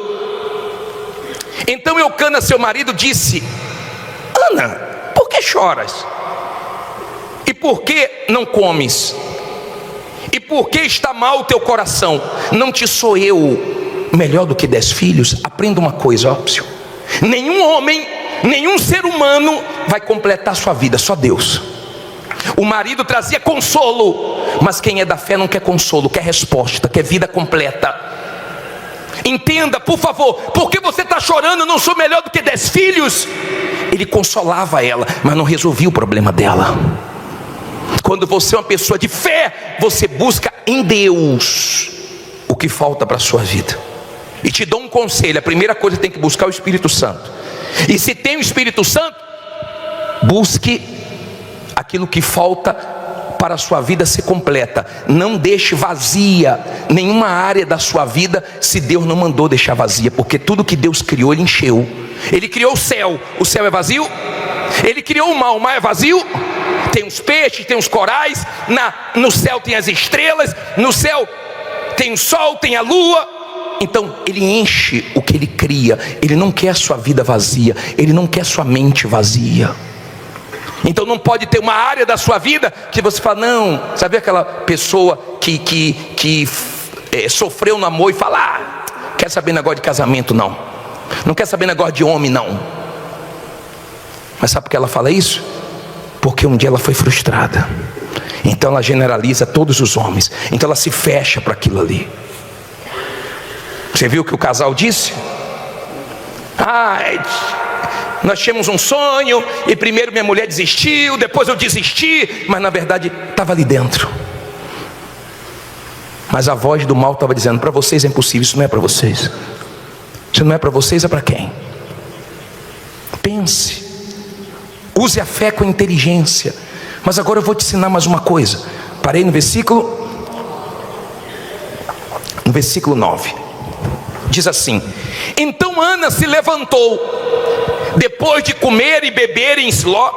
Então Eucana, seu marido, disse: Ana, por que choras? E por que não comes? E por que está mal o teu coração? Não te sou eu melhor do que 10 filhos? Aprenda uma coisa, óbvio. Nenhum homem, nenhum ser humano vai completar sua vida, só Deus. O marido trazia consolo, mas quem é da fé não quer consolo, quer resposta, quer vida completa. Entenda, por favor, porque você está chorando, eu não sou melhor do que 10 filhos. Ele consolava ela, mas não resolvia o problema dela. Quando você é uma pessoa de fé, você busca em Deus o que falta para a sua vida. E te dou um conselho: a primeira coisa, tem que buscar o Espírito Santo. E se tem o Espírito Santo, busque aquilo que falta para a sua vida ser completa. Não deixe vazia nenhuma área da sua vida, se Deus não mandou deixar vazia, porque tudo que Deus criou, Ele encheu. Ele criou o céu é vazio? Ele criou o mar é vazio? Tem os peixes, tem os corais, no céu tem as estrelas, no céu tem o sol, tem a lua. Então Ele enche o que Ele cria. Ele não quer a sua vida vazia, Ele não quer a sua mente vazia. Então não pode ter uma área da sua vida que você fala: não, sabe aquela pessoa que sofreu no amor e fala: quer saber negócio de casamento? Não quer saber negócio de homem, não. Mas sabe por que ela fala isso? Porque um dia ela foi frustrada. Então ela generaliza todos os homens, então ela se fecha para aquilo ali. Você viu o que o casal disse? Nós tínhamos um sonho, e primeiro minha mulher desistiu, depois eu desisti, mas na verdade estava ali dentro. Mas a voz do mal estava dizendo: para vocês é impossível, isso não é para vocês. Se não é para vocês, é para quem? Pense, use a fé com inteligência. Mas agora eu vou te ensinar mais uma coisa. Parei no versículo 9. Diz assim: então Ana se levantou, depois de comer e beber em Siló,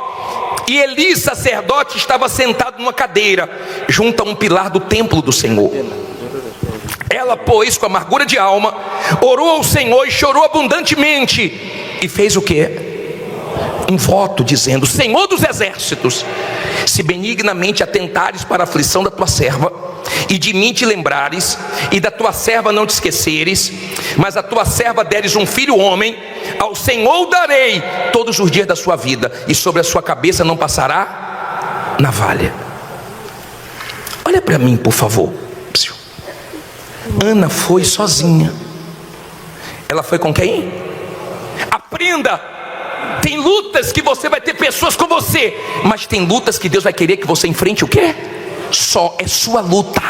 e Eli, sacerdote, estava sentado numa cadeira, junto a um pilar do templo do Senhor. Ela, pois, com amargura de alma, orou ao Senhor e chorou abundantemente. E fez o quê? Um voto, dizendo: Senhor dos exércitos, se benignamente atentares para a aflição da tua serva, e de mim te lembrares, e da tua serva não te esqueceres, mas a tua serva deres um filho homem, ao Senhor darei todos os dias da sua vida, e sobre a sua cabeça não passará navalha. Olha para mim, por favor. Ana foi sozinha. Ela foi com quem? Aprenda. Tem lutas que você vai ter pessoas com você, mas tem lutas que Deus vai querer que você enfrente o quê? Só é sua luta.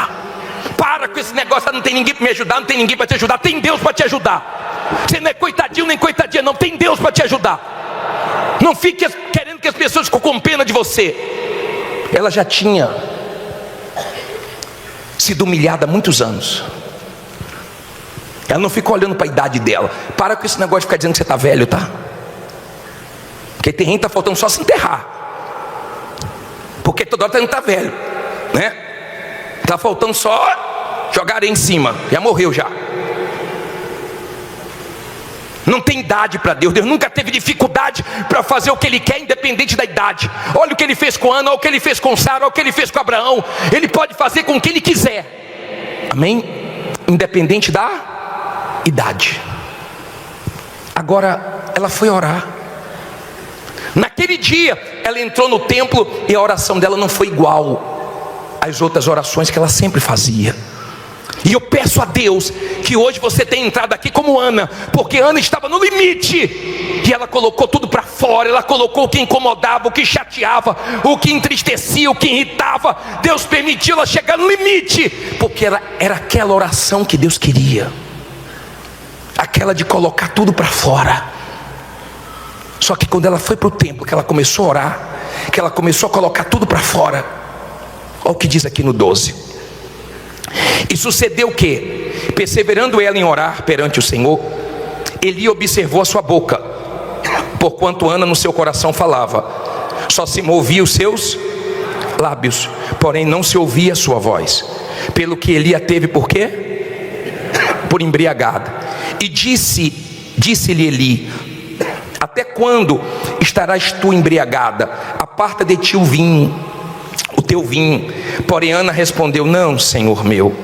Para com esse negócio: não tem ninguém para me ajudar, não tem ninguém para te ajudar. Tem Deus para te ajudar. Você não é coitadinho nem coitadinha, não. Tem Deus para te ajudar. Não fique querendo que as pessoas fiquem com pena de você. Ela já tinha sido humilhada há muitos anos. Ela não ficou olhando para a idade dela. Para com esse negócio de ficar dizendo que você está velho, tá? Porque tem gente que está faltando só se enterrar, porque toda hora está velho, né? Está faltando só jogar areia em cima. Já morreu já. Não tem idade para Deus. Deus nunca teve dificuldade para fazer o que Ele quer, independente da idade. Olha o que Ele fez com Ana, olha o que Ele fez com Sara, olha o que Ele fez com Abraão. Ele pode fazer com o que Ele quiser, amém? Independente da idade. Agora, ela foi orar. Naquele dia, ela entrou no templo e a oração dela não foi igual às outras orações que ela sempre fazia. E eu peço a Deus que hoje você tenha entrado aqui como Ana, porque Ana estava no limite e ela colocou tudo para fora. Ela colocou o que incomodava, o que chateava, o que entristecia, o que irritava. Deus permitiu ela chegar no limite, porque era aquela oração que Deus queria, aquela de colocar tudo para fora. Só que quando ela foi para o templo, que ela começou a orar, que ela começou a colocar tudo para fora, olha o que diz aqui no 12. E sucedeu que, perseverando ela em orar perante o Senhor, Eli observou a sua boca, porquanto Ana no seu coração falava, só se movia os seus lábios, porém não se ouvia a sua voz. Pelo que Eli a teve por quê? Por embriagada. E disse-lhe Eli: até quando estarás tu embriagada? Aparta de ti o vinho, o teu vinho. Porém Ana respondeu: não, Senhor meu,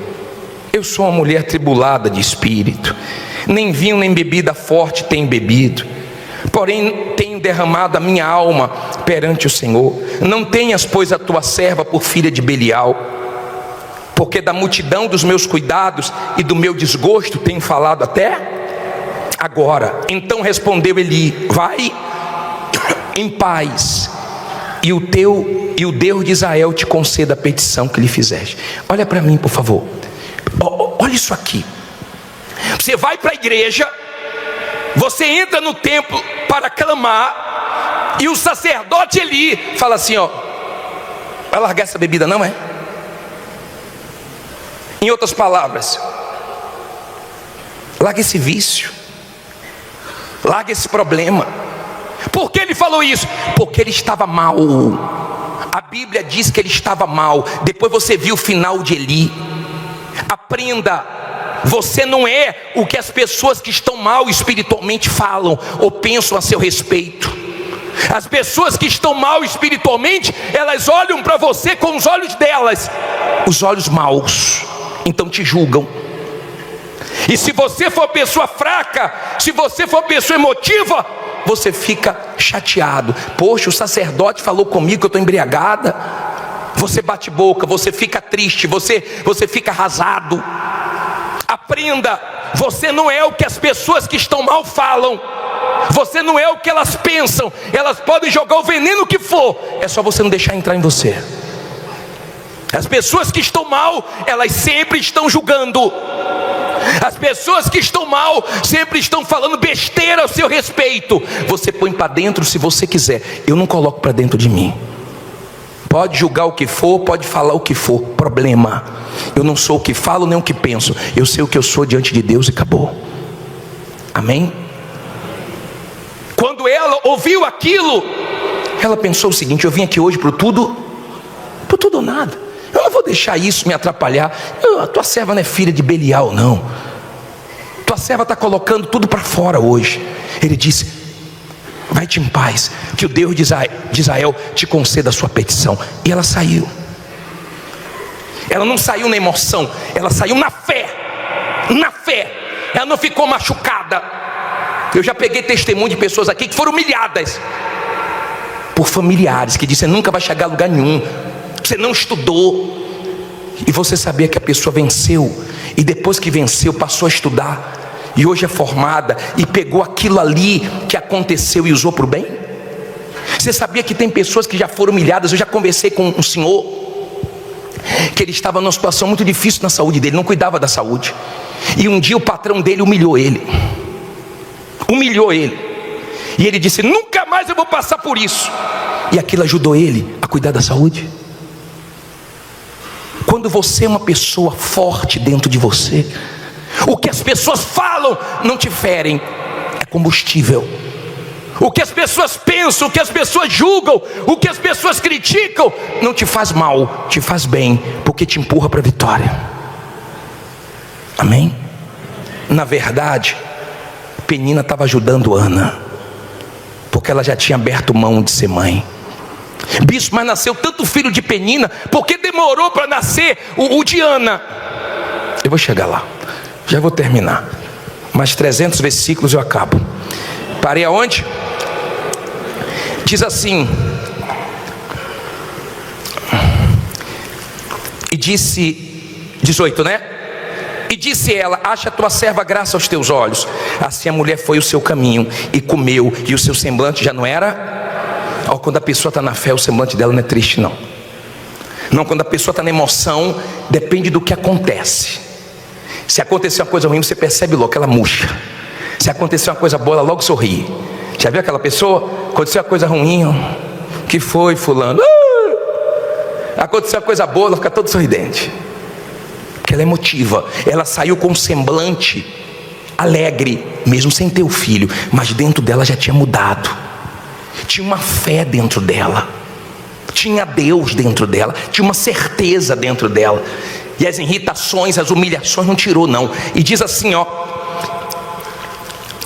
eu sou uma mulher tribulada de espírito, nem vinho nem bebida forte tenho bebido, porém tenho derramado a minha alma perante o Senhor. Não tenhas, pois, a tua serva por filha de Belial, porque da multidão dos meus cuidados e do meu desgosto tenho falado até agora. Então respondeu Eli: vai em paz, e o Deus de Israel te conceda a petição que lhe fizeste. Olha para mim, por favor. Olha isso aqui. Você vai para a igreja, você entra no templo para clamar, e o sacerdote Eli fala assim: ó, vai largar essa bebida, não é? Em outras palavras, larga esse vício, larga esse problema. Por que ele falou isso? Porque ele estava mal. A Bíblia diz que ele estava mal. Depois você viu o final de Eli. Aprenda, você não é o que as pessoas que estão mal espiritualmente falam ou pensam a seu respeito. As pessoas que estão mal espiritualmente, elas olham para você com os olhos delas, os olhos maus, então te julgam. E se você for pessoa fraca, se você for pessoa emotiva, você fica chateado. Poxa, o sacerdote falou comigo que eu estou embriagada. Você bate boca, você fica triste, você fica arrasado. Aprenda, você não é o que as pessoas que estão mal falam. Você não é o que elas pensam. Elas podem jogar o veneno que for, é só você não deixar entrar em você. As pessoas que estão mal, elas sempre estão julgando. As pessoas que estão mal sempre estão falando besteira ao seu respeito. Você põe para dentro se você quiser, eu não coloco para dentro de mim. Pode julgar o que for, pode falar o que for, problema. Eu não sou o que falo nem o que penso, eu sei o que eu sou diante de Deus e acabou. Amém? Quando ela ouviu aquilo, ela pensou o seguinte: eu vim aqui hoje por tudo ou nada. Eu não vou deixar isso me atrapalhar. A tua serva não é filha de Belial, não. Tua serva está colocando tudo para fora hoje. Ele disse: vai-te em paz, que o Deus de Israel te conceda a sua petição. E ela saiu. Ela não saiu na emoção, ela saiu na fé. Na fé. Ela não ficou machucada. Eu já peguei testemunho de pessoas aqui que foram humilhadas por familiares que disseram: nunca vai chegar a lugar nenhum, você não estudou. E você sabia que a pessoa venceu, e depois que venceu passou a estudar, e hoje é formada, e pegou aquilo ali que aconteceu e usou para o bem? Você sabia que tem pessoas que já foram humilhadas? Eu já conversei com um senhor que ele estava numa situação muito difícil na saúde dele, não cuidava da saúde, e um dia o patrão dele humilhou ele, e ele disse: nunca mais eu vou passar por isso. E aquilo ajudou ele a cuidar da saúde. Quando você é uma pessoa forte dentro de você, o que as pessoas falam não te ferem, é combustível. O que as pessoas pensam, o que as pessoas julgam, o que as pessoas criticam, não te faz mal, te faz bem, porque te empurra para a vitória. Amém? Na verdade, Penina estava ajudando Ana, porque ela já tinha aberto mão de ser mãe. Bispo, mas nasceu tanto filho de Penina, porque demorou para nascer o de Ana? Eu vou chegar lá, já vou terminar. Mais 300 versículos eu acabo. Parei aonde? Diz assim: e disse, 18, né? E disse ela: acha a tua serva graça aos teus olhos. Assim a mulher foi o seu caminho e comeu, e o seu semblante já não era... Quando a pessoa está na fé, o semblante dela não é triste, não. Não, quando a pessoa está na emoção, depende do que acontece. Se acontecer uma coisa ruim, você percebe logo que ela murcha. Se acontecer uma coisa boa, ela logo sorri. Já viu aquela pessoa? Aconteceu uma coisa ruim, que foi fulano? Aconteceu uma coisa boa, ela fica toda sorridente, porque ela é emotiva. Ela saiu com um semblante alegre, mesmo sem ter o filho, mas dentro dela já tinha mudado. Tinha uma fé dentro dela, tinha Deus dentro dela, tinha uma certeza dentro dela. E as irritações, as humilhações não tirou, não. E diz assim,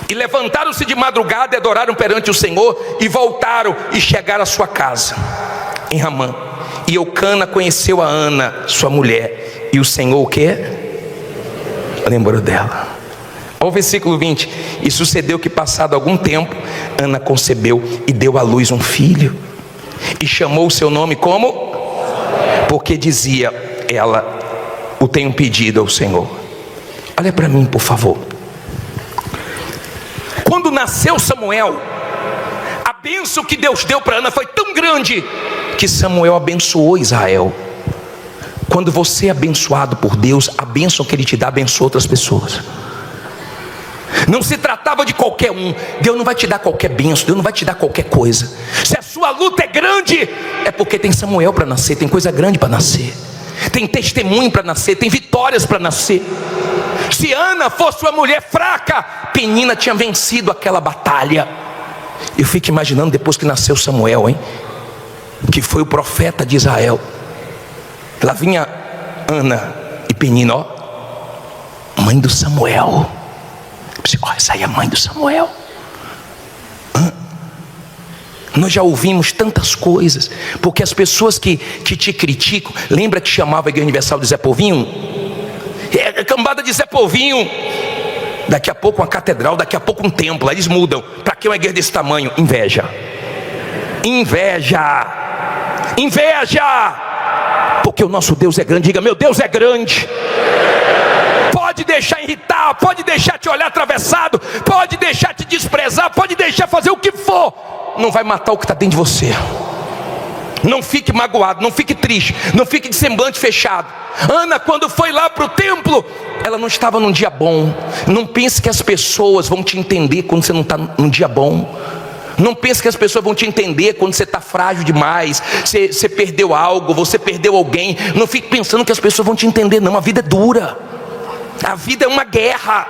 e levantaram-se de madrugada e adoraram perante o Senhor, e voltaram e chegaram à sua casa em Ramã. E Eucana conheceu a Ana, sua mulher, e o Senhor o quê? Lembrou dela. Ao versículo 20: e sucedeu que, passado algum tempo, Ana concebeu e deu à luz um filho, e chamou o seu nome como? Porque dizia ela: o tenho pedido ao Senhor. Olha para mim, por favor. Quando nasceu Samuel, a bênção que Deus deu para Ana foi tão grande que Samuel abençoou Israel. Quando você é abençoado por Deus, a bênção que Ele te dá abençoa outras pessoas. Não se tratava de qualquer um. Deus não vai te dar qualquer bênção, Deus não vai te dar qualquer coisa. Se a sua luta é grande, é porque tem Samuel para nascer, tem coisa grande para nascer, tem testemunho para nascer, tem vitórias para nascer. Se Ana fosse uma mulher fraca, Penina tinha vencido aquela batalha. Eu fico imaginando depois que nasceu Samuel, que foi o profeta de Israel. Lá vinha Ana e Penina, mãe do Samuel. Essa aí é a mãe do Samuel. Nós já ouvimos tantas coisas, porque as pessoas que te criticam, lembra que chamava a Igreja Universal de Zé Povinho? É cambada de Zé Povinho. Daqui a pouco uma catedral, daqui a pouco um templo. Aí eles mudam. Para que uma igreja desse tamanho? Inveja. Inveja. Inveja. Porque o nosso Deus é grande. Diga: meu Deus é grande. Pode deixar irritar, pode deixar te olhar atravessado, pode deixar te desprezar, pode deixar fazer o que for, não vai matar o que está dentro de você. Não fique magoado, não fique triste, não fique de semblante fechado. Ana, quando foi lá para o templo, ela não estava num dia bom. Não pense que as pessoas vão te entender quando você não está num dia bom. Não pense que as pessoas vão te entender quando você está frágil demais, você perdeu algo, você perdeu alguém. Não fique pensando que as pessoas vão te entender, não. A vida é dura, a vida é uma guerra.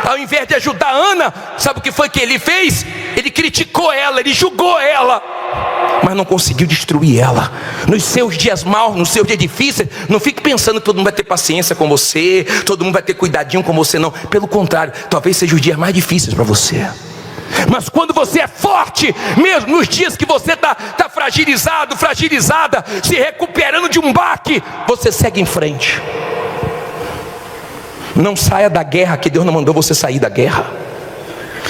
Ao invés de ajudar Ana, sabe o que foi que ele fez? Ele criticou ela, ele julgou ela, mas não conseguiu destruir ela. Nos seus dias maus, nos seus dias difíceis, não fique pensando que todo mundo vai ter paciência com você, todo mundo vai ter cuidadinho com você, não. Pelo contrário, talvez sejam os dias mais difíceis para você. Mas quando você é forte, mesmo nos dias que você está fragilizado, fragilizada, se recuperando de um baque, você segue em frente. Não saia da guerra, que Deus não mandou você sair da guerra.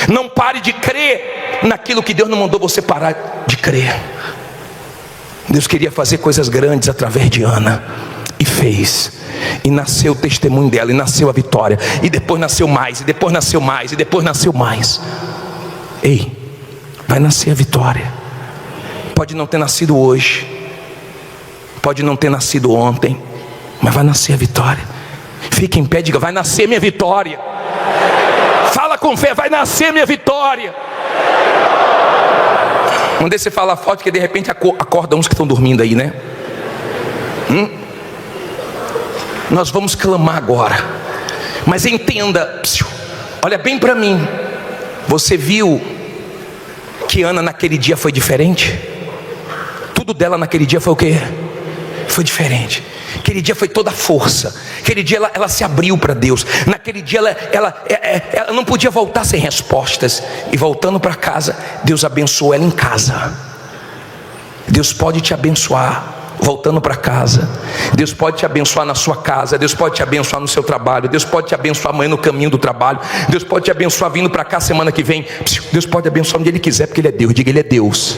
Não pare de crer naquilo que Deus não mandou você parar de crer. Deus queria fazer coisas grandes através de Ana, e fez. E nasceu o testemunho dela, e nasceu a vitória, e depois nasceu mais, e depois nasceu mais, e depois nasceu mais. Ei, vai nascer a vitória. Pode não ter nascido hoje, pode não ter nascido ontem, mas vai nascer a vitória. Fique em pé e diga: vai nascer minha vitória. Fala com fé: vai nascer minha vitória. Não deixe você falar forte, que de repente acorda uns que estão dormindo aí, né? Nós vamos clamar agora. Mas entenda, olha bem para mim. Você viu que Ana naquele dia foi diferente? Tudo dela naquele dia foi o quê? Foi diferente. Aquele dia foi toda a força. Aquele dia ela se abriu para Deus. Naquele dia ela não podia voltar sem respostas. E voltando para casa, Deus abençoou ela em casa. Deus pode te abençoar voltando para casa. Deus pode te abençoar na sua casa. Deus pode te abençoar no seu trabalho. Deus pode te abençoar amanhã no caminho do trabalho. Deus pode te abençoar vindo para cá semana que vem. Deus pode abençoar onde Ele quiser, porque Ele é Deus. Diga, Ele é Deus.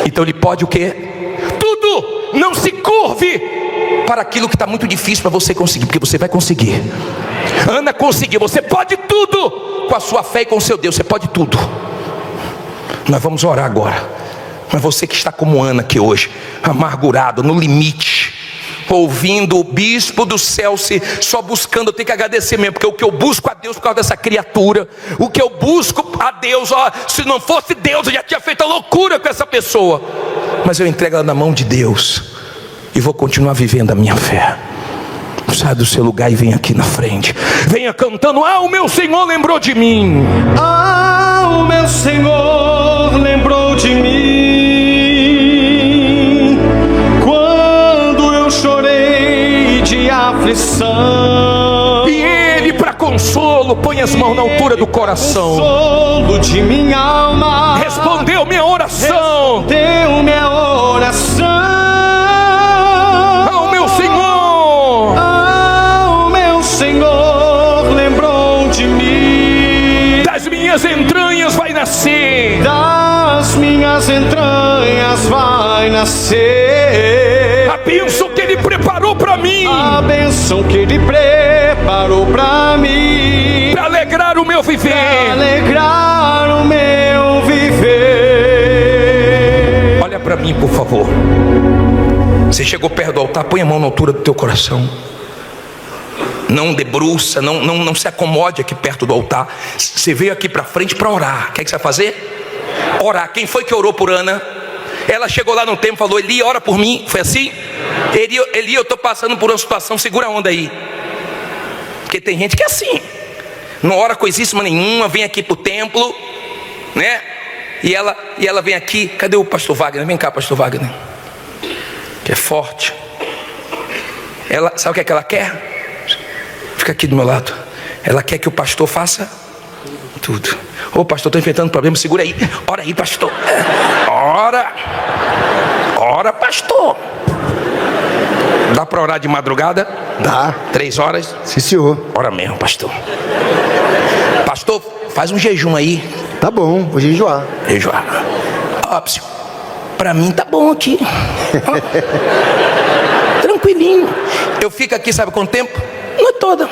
Então Ele pode o quê? Tudo. Não se curve para aquilo que está muito difícil para você conseguir, porque você vai conseguir. Ana conseguiu. Você pode tudo com a sua fé e com o seu Deus. Você pode tudo. Nós vamos orar agora. Mas você que está como Ana aqui hoje, amargurado, no limite, ouvindo o bispo do céu só buscando, eu tenho que agradecer mesmo, porque o que eu busco a Deus por causa dessa criatura, o que eu busco a Deus, se não fosse Deus eu já tinha feito a loucura com essa pessoa, mas eu entrego ela na mão de Deus e vou continuar vivendo a minha fé. Sai do seu lugar e vem aqui na frente. Venha cantando: ah, o meu Senhor lembrou de mim. Ah, o meu Senhor lembrou de mim quando eu chorei de aflição. E Ele, para consolo, põe as mãos na altura do coração. Consolo de minha alma. Respondeu minha oração. Respondeu minha oração. Senhor lembrou de mim. Das minhas entranhas vai nascer. Das minhas entranhas vai nascer a bênção que Ele preparou para mim. A bênção que Ele preparou para mim. Para alegrar o meu viver. Para alegrar o meu viver. Olha para mim, por favor. Você chegou perto do altar, põe a mão na altura do teu coração. Não debruça, não se acomode aqui perto do altar. Você veio aqui para frente para orar. O que você vai fazer? Orar. Quem foi que orou por Ana? Ela chegou lá no templo e falou: Eli, ora por mim. Foi assim? Eli, eu estou passando por uma situação, segura a onda aí. Porque tem gente que é assim, não ora coisíssima nenhuma, vem aqui para o templo, né? E ela vem aqui. Cadê o pastor Wagner? Vem cá, pastor Wagner, que é forte. Ela, sabe o que ela quer? Fica aqui do meu lado. Ela quer que o pastor faça tudo. Ô pastor, estou enfrentando problema. Segura aí. Ora aí, pastor. Ora, pastor. Dá para orar de madrugada? Dá. 3 horas? Sim, senhor. Ora mesmo, pastor. Pastor, faz um jejum aí. Tá bom, vou jejuar. Jejuar. Óbvio. Para mim tá bom aqui. Tranquilinho. Eu fico aqui, sabe quanto tempo? Não é toda.